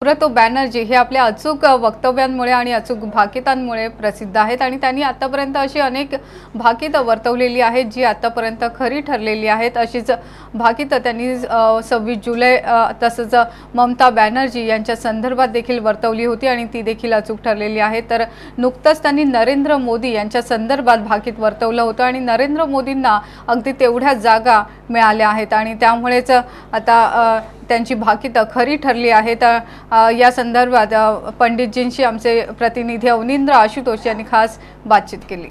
सुब्रतो बॅनर्जी हे आपल्या अचूक वक्तव्यांमुळे आणि अचूक भाकितांमुळे प्रसिद्ध आहेत आणि त्यांनी आतापर्यंत अशी अनेक भाकितं वर्तवलेली आहेत जी आतापर्यंत खरी ठरलेली आहेत। अशीच भाकितं त्यांनी 26 जुलै तसंच ममता बॅनर्जी यांच्या संदर्भात देखील वर्तवली होती आणि ती देखील अचूक ठरलेली आहे। तर नुकतंच त्यांनी नरेंद्र मोदी यांच्या संदर्भात भाकित वर्तवलं होतं आणि नरेंद्र मोदींना अगदी तेवढ्या जागा मिळाल्या आहेत आणि त्यामुळेच आता त्यांची भाकितं खरी ठरली आहेत। या संदर्भात पंडितजींशी आमचे प्रतिनिधी अवनींद्र आशुतोष यांनी खास बातचीत केली।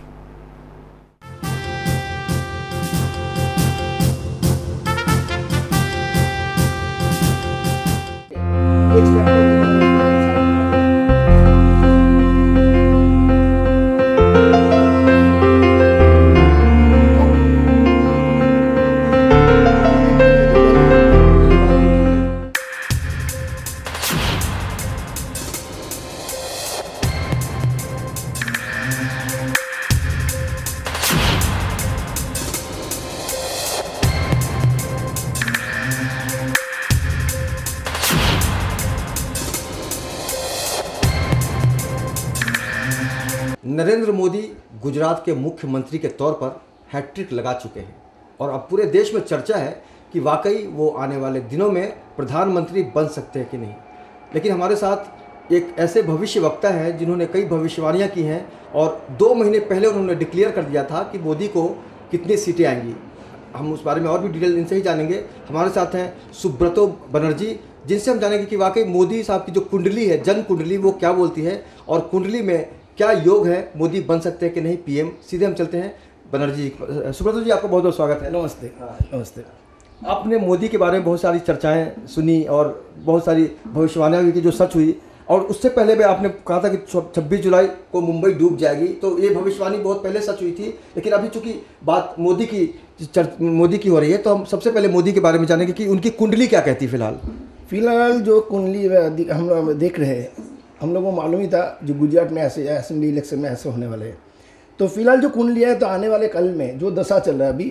नरेंद्र मोदी गुजरात के मुख्यमंत्री के तौर पर हैट्रिक लगा चुके हैं और अब पूरे देश में चर्चा है कि वाकई वो आने वाले दिनों में प्रधानमंत्री बन सकते हैं कि नहीं। लेकिन हमारे साथ एक ऐसे भविष्यवक्ता हैं जिन्होंने कई भविष्यवाणियां की हैं और 2 महीने पहले उन्होंने डिक्लेयर कर दिया था कि मोदी को कितनी सीटें आएंगी। हम उस बारे में और भी डिटेल इनसे ही जानेंगे। हमारे साथ हैं सुब्रतो बनर्जी, जिनसे हम जानेंगे कि वाकई मोदी साहब की जो कुंडली है, जन कुंडली, वो क्या बोलती है और कुंडली में क्या योग है, मोदी बन सकते हैं कि नहीं पीएम। सीधे हम चलते हैं बनर्जी। सुब्रतो जी, आपका बहुत बहुत स्वागत है। नमस्ते। नमस्ते। आपने मोदी के बारे में बहुत सारी चर्चाएं सुनी और बहुत सारी भविष्यवाणियां हुई कि जो सच हुई, और उससे पहले भी आपने कहा था कि 26 जुलाई को मुंबई डूब जाएगी, तो ये भविष्यवाणी बहुत पहले सच हुई थी। लेकिन अभी चूंकि बात मोदी की हो रही है, तो हम सबसे पहले मोदी के बारे में जानेंगे कि उनकी कुंडली क्या कहती है। फिलहाल जो कुंडली हम लोग देख रहे हैं, हम लोगों को मालूम ही था जो गुजरात में ऐसे असेंबली इलेक्शन में ऐसे होने वाले हैं। तो फिलहाल जो कुंडली है, तो आने वाले कल में जो दशा चल रहा है, अभी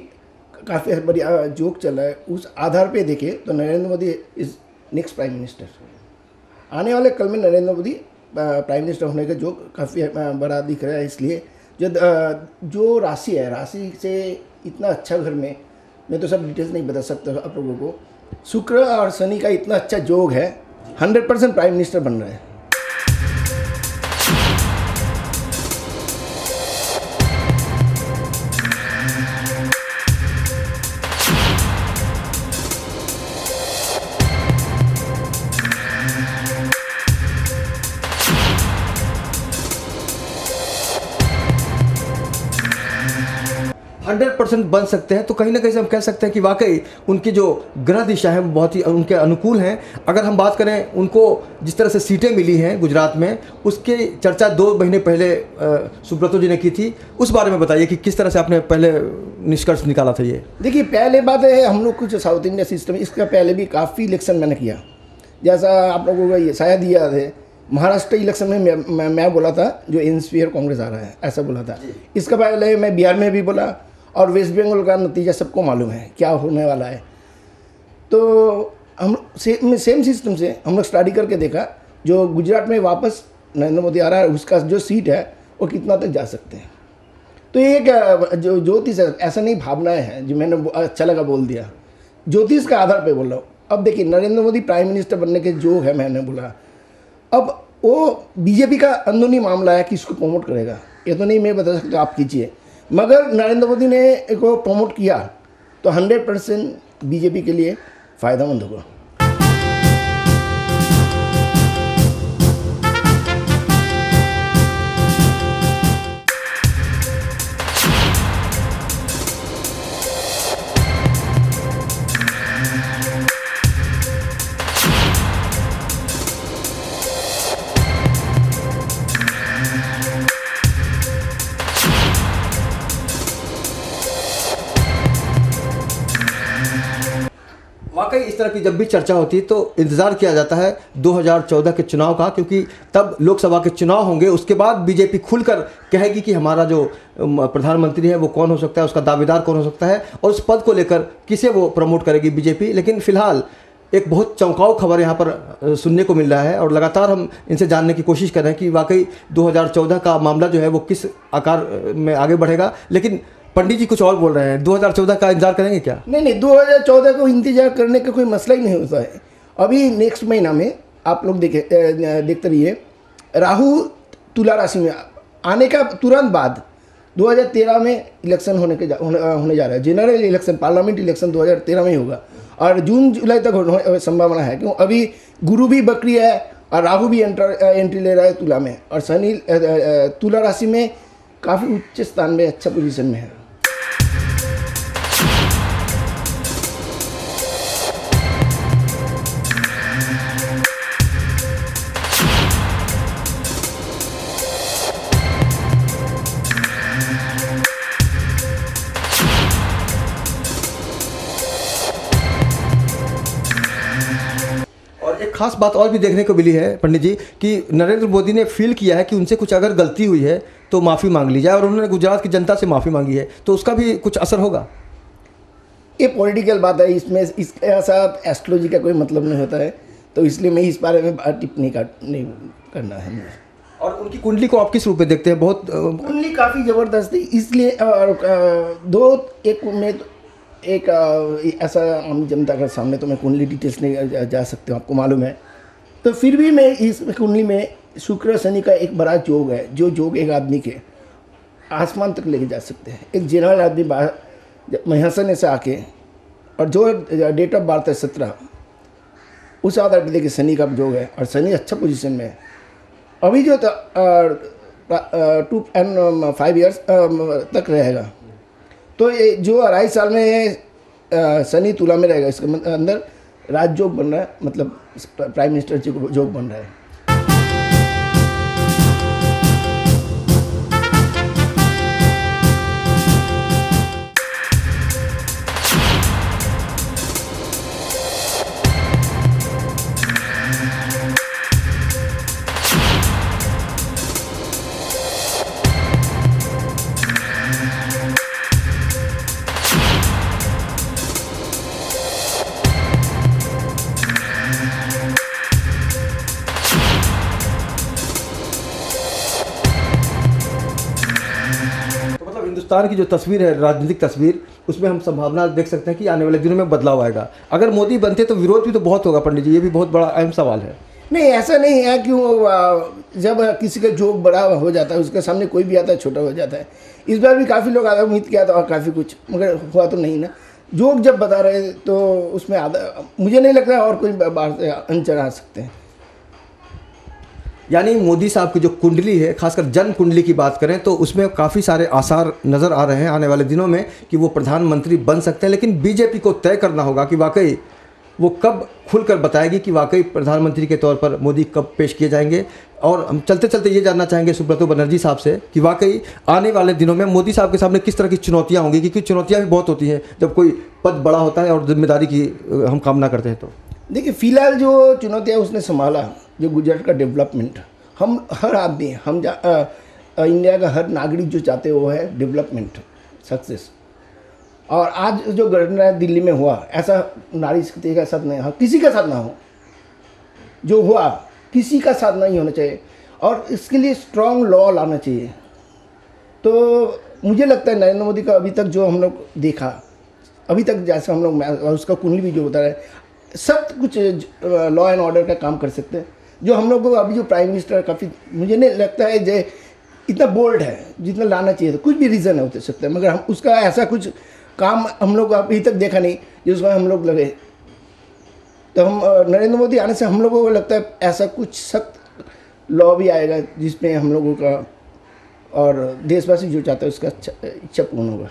काफ़ी बढ़िया जोक चल रहा है, उस आधार पे देखें तो Narendra Modi is next prime minister. आने वाले कल में नरेंद्र मोदी प्राइम मिनिस्टर होने का जोक काफ़ी बड़ा दिख रहा है। इसलिए जो राशि है, राशि से इतना अच्छा घर में, मैं तो सब डिटेल्स नहीं बता सकता आप लोगों को। शुक्र और शनि का इतना अच्छा जोग है, 100% प्राइम मिनिस्टर बन रहा है। 100% बन सकते हैं, तो कहीं ना कहीं से हम कह सकते हैं कि वाकई उनकी जो ग्रह दिशा है बहुत ही उनके अनुकूल हैं। अगर हम बात करें, उनको जिस तरह से सीटें मिली हैं गुजरात में, उसकी चर्चा 2 महीने पहले सुब्रतो जी ने की थी। उस बारे में बताइए कि किस तरह से आपने पहले निष्कर्ष निकाला था। ये देखिए, पहले बात है, हम लोग कुछ साउथ इंडिया सिस्टम, इसका पहले भी काफ़ी इलेक्शन मैंने किया। जैसा आप लोगों को ये शायद याद है, महाराष्ट्र इलेक्शन में मैं बोला था जो एनसीपी और कांग्रेस आ रहा है, ऐसा बोला था। इसका पहले मैं बिहार में भी बोला, और वेस्ट बंगाल का नतीजा सबको मालूम है क्या होने वाला है। तो हम सेम सिस्टम से हम लोग स्टडी करके देखा, जो गुजरात में वापस नरेंद्र मोदी आ रहा है, उसका जो सीट है वो कितना तक जा सकते हैं। तो ये जो ज्योतिष है, ऐसा नहीं भावनाएं हैं जो मैंने अच्छा लगा बोल दिया, ज्योतिष का आधार पे बोल रहा हूँ। अब देखिए, नरेंद्र मोदी प्राइम मिनिस्टर बनने के जो है, मैंने बोला, अब वो बीजेपी का अंदरूनी मामला है कि इसको प्रमोट करेगा, ये तो नहीं मैं बता सकता, आप कीजिए। मगर नरेंद्र मोदी ने को प्रमोट किया तो 100% बीजेपी के लिए फ़ायदेमंद होगा। वाकई इस तरह की जब भी चर्चा होती है तो इंतज़ार किया जाता है 2014 के चुनाव का, क्योंकि तब लोकसभा के चुनाव होंगे। उसके बाद बीजेपी खुलकर कहेगी कि हमारा जो प्रधानमंत्री है वो कौन हो सकता है, उसका दावेदार कौन हो सकता है और उस पद को लेकर किसे वो प्रमोट करेगी बीजेपी। लेकिन फिलहाल एक बहुत चौंकाव खबर यहाँ पर सुनने को मिल रहा है और लगातार हम इनसे जानने की कोशिश कर रहे हैं कि वाकई 2014 का मामला जो है वो किस आकार में आगे बढ़ेगा। लेकिन पंडित जी कुछ और बोल रहे हैं, 2014 का इंतजार करेंगे क्या? नहीं, 2014 को इंतजार करने का कोई मसला ही नहीं होता है। अभी नेक्स्ट महीना में आप लोग देखते रहिए, राहु तुला राशि में आने का तुरंत बाद 2013 में इलेक्शन होने जा रहा है। जनरल इलेक्शन, पार्लियामेंट इलेक्शन 2013 में ही होगा और जून जुलाई तक संभावना है, क्यों अभी गुरु भी बकरी है और राहु भी एंट्री ले रहा है तुला में, और शनि तुला राशि में काफ़ी उच्च स्थान में, अच्छा पोजीशन में है। खास बात और भी देखने को मिली है पंडित जी कि नरेंद्र मोदी ने फील किया है कि उनसे कुछ अगर गलती हुई है तो माफ़ी मांग ली जाए, और उन्होंने गुजरात की जनता से माफ़ी मांगी है, तो उसका भी कुछ असर होगा। ये पॉलिटिकल बात है, इसमें इसके साथ एस्ट्रोलॉजी का कोई मतलब नहीं होता है, तो इसलिए मैं इस बारे में टिप्पणी नहीं करना है मुझे। और उनकी कुंडली को आप किस रूप में देखते हैं? बहुत कुंडली काफ़ी ज़बरदस्त थी, इसलिए एक ऐसा आम जनता के सामने तो मैं कुंडली डिटेल्स नहीं जा सकते हूँ, आपको मालूम है। तो फिर भी मैं इस कुंडली में शुक्र शनि का एक बड़ा योग है, जो योग एक आदमी के आसमान तक लेके जा सकते हैं। एक जनरल आदमी महसन से आके, और जो डेट ऑफ बर्थ है 17, उस आधार पर देखिए शनि का योग है, और शनि अच्छा पोजीशन में है। अभी जो 2 and 5 years तक रहेगा, तो ये जो 2.5 साल में शनि तुला में रहेगा, इसके अंदर राजयोग बन रहा है, मतलब प्राइम मिनिस्टर जी को योग बन रहा है। हिंदुस्तान की जो तस्वीर है, राजनीतिक तस्वीर, उसमें हम संभावना देख सकते हैं कि आने वाले दिनों में बदलाव आएगा। अगर मोदी बनते तो विरोध भी तो बहुत होगा पंडित जी, ये भी बहुत बड़ा अहम सवाल है। नहीं, ऐसा नहीं है, क्यों जब किसी का जोक बड़ा हो जाता है, उसके सामने कोई भी आता है छोटा हो जाता है। इस बार भी काफ़ी लोग आधा उम्मीद किया था और काफ़ी कुछ, मगर हुआ तो नहीं ना। जोक जब बता रहे तो उसमें मुझे नहीं लगता और कोई बाहर से अंचर आ सकते हैं। यानी मोदी साहब की जो कुंडली है, खासकर जन्म कुंडली की बात करें तो उसमें काफ़ी सारे आसार नज़र आ रहे हैं आने वाले दिनों में कि वो प्रधानमंत्री बन सकते हैं। लेकिन बीजेपी को तय करना होगा कि वाकई वो कब खुलकर बताएगी कि वाकई प्रधानमंत्री के तौर पर मोदी कब पेश किए जाएंगे। और हम चलते चलते ये जानना चाहेंगे सुब्रतो बनर्जी साहब से कि वाकई आने वाले दिनों में मोदी साहब के सामने किस तरह की चुनौतियाँ होंगी, क्योंकि चुनौतियाँ भी बहुत होती हैं जब कोई पद बड़ा होता है और जिम्मेदारी की हम कामना करते हैं। तो देखिए, फिलहाल जो चुनौतियाँ उसने संभाला, जो गुजरात का डेवलपमेंट, हम हर आदमी, इंडिया का हर नागरिक जो चाहते हैं वो है डेवलपमेंट, सक्सेस। और आज जो घटना दिल्ली में हुआ, ऐसा नारी शक्ति के साथ नहीं, किसी के साथ ना हो, जो हुआ किसी का साथ नहीं होना चाहिए, और इसके लिए स्ट्रॉन्ग लॉ लाना चाहिए। तो मुझे लगता है नरेंद्र मोदी का अभी तक जो हम लोग देखा, अभी तक जैसे हम लोग, उसका कुंडली भी जो होता है, सब कुछ लॉ एंड ऑर्डर का काम कर सकते हैं। जो हम लोग को अभी जो प्राइम मिनिस्टर काफ़ी, मुझे नहीं लगता है जो इतना बोल्ड है जितना लाना चाहिए था। कुछ भी रीज़न हो सकता है, मगर हम उसका ऐसा कुछ काम हम लोग अभी तक देखा नहीं जिसमें हम लोग लगे। तो हम नरेंद्र मोदी आने से हम लोगों को लगता है ऐसा कुछ सख्त लॉ भी आएगा जिसमें हम लोगों का और देशवासी जो चाहता है उसका इच्छा पूर्ण होगा।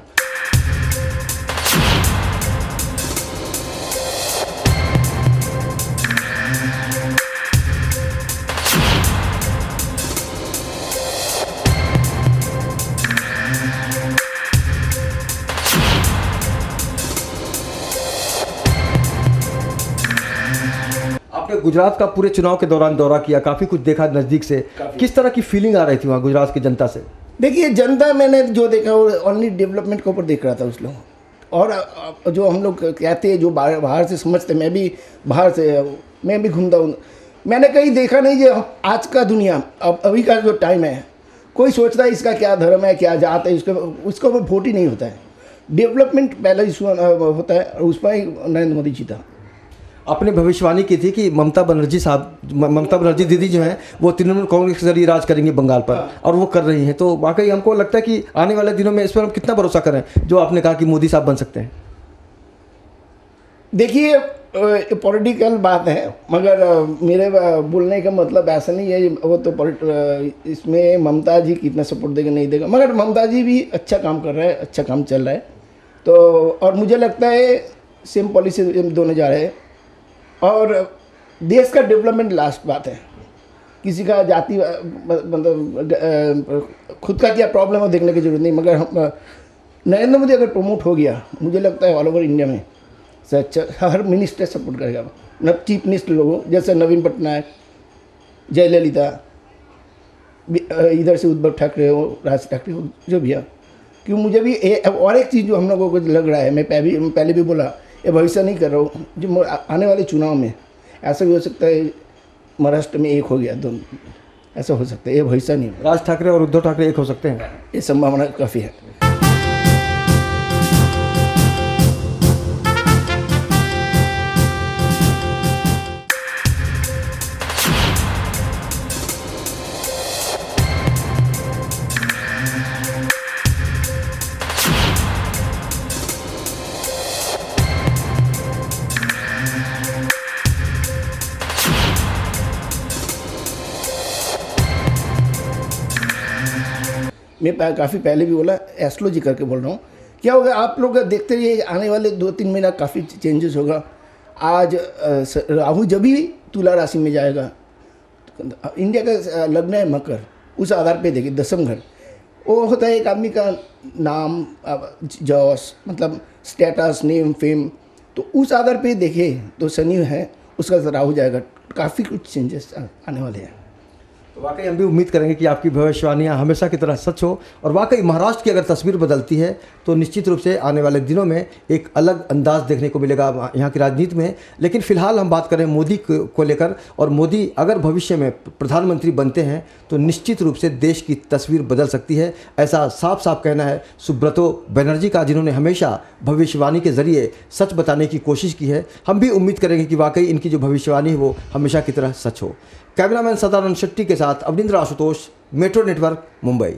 गुजरात का पूरे चुनाव के दौरान दौरा किया, काफ़ी कुछ देखा नज़दीक से, किस तरह की फीलिंग आ रही थी वहाँ गुजरात की जनता से? देखिए, जनता मैंने जो देखा वो ओनली डेवलपमेंट के ऊपर देख रहा था उस लोग, और जो हम लोग कहते हैं, जो बाहर से समझते, मैं भी घूमता हूँ, मैंने कहीं देखा नहीं जो आज का दुनिया, अब अभी का जो टाइम है, कोई सोचता है इसका क्या धर्म है, क्या जात है, उसका वोट ही नहीं होता है। डेवलपमेंट पहला इशू होता है, और उस पर ही नरेंद्र मोदी जीता। आपने भविष्यवाणी की थी कि ममता बनर्जी दीदी जो हैं वो तृणमूल कांग्रेस के जरिए राज करेंगी बंगाल पर, और वो कर रही हैं। तो वाकई हमको लगता है कि आने वाले दिनों में इस पर हम कितना भरोसा करें, जो आपने कहा कि मोदी साहब बन सकते हैं? देखिए, पॉलिटिकल बात है, मगर मेरे बोलने का मतलब ऐसा नहीं है वो तो इसमें ममता जी कितना सपोर्ट देगा नहीं देगा, मगर ममता जी भी अच्छा काम कर रहा है, अच्छा काम चल रहा है। तो और मुझे लगता है सेम पॉलिसी दोनों जा रहे हैं, और देश का डेवलपमेंट लास्ट बात है। किसी का जाति मतलब खुद का क्या प्रॉब्लम है देखने की जरूरत नहीं, मगर हम नरेंद्र मोदी अगर प्रमोट हो गया, मुझे लगता है ऑल ओवर इंडिया में से अच्छा हर मिनिस्टर सपोर्ट करेगा। चीफ मिनिस्टर लोगों जैसे नवीन पटनायक, जयललिता, इधर से उद्धव ठाकरे हो, राज ठाकरे हो, जो भी है। क्यों मुझे भी और एक चीज़ जो हम लोगों को लग रहा है, मैं पहले भी बोला, ये भविष्य नहीं कर रहा हूँ, जो आने वाले चुनाव में ऐसा भी हो सकता है महाराष्ट्र में एक हो गया दोनों, ऐसा हो सकता है, ये भविष्य नहीं। राज ठाकरे और उद्धव ठाकरे एक हो सकते हैं, ये संभावना काफ़ी है। मैं काफ़ी पहले भी बोला, एस्ट्रोलॉजी करके बोल रहा हूँ। क्या होगा, आप लोग देखते रहिए, आने वाले 2-3 महीना काफ़ी चेंजेस होगा। आज राहु जब भी तुला राशि में जाएगा, इंडिया का लग्न है मकर, उस आधार पे देखिए 10वीं घर वो होता है एक आदमी का नाम, जॉस मतलब स्टेटस, नेम, फेम, तो उस आधार पे देखिए तो शनि है, उसका राहु जाएगा, काफ़ी कुछ चेंजेस आने वाले हैं। तो वाकई हम भी उम्मीद करेंगे कि आपकी भविष्यवाणियाँ हमेशा की तरह सच हो, और वाकई महाराष्ट्र की अगर तस्वीर बदलती है तो निश्चित रूप से आने वाले दिनों में एक अलग अंदाज देखने को मिलेगा यहाँ की राजनीति में। लेकिन फिलहाल हम बात करें मोदी को लेकर, और मोदी अगर भविष्य में प्रधानमंत्री बनते हैं तो निश्चित रूप से देश की तस्वीर बदल सकती है, ऐसा साफ साफ कहना है सुब्रतो बनर्जी का, जिन्होंने हमेशा भविष्यवाणी के जरिए सच बताने की कोशिश की है। हम भी उम्मीद करेंगे कि वाकई इनकी जो भविष्यवाणी है वो हमेशा की तरह सच हो। कैमरामैन सदानंद शेट्टी के साथ अवनिंद्र आशुतोष, मेट्रो नेटवर्क, मुंबई।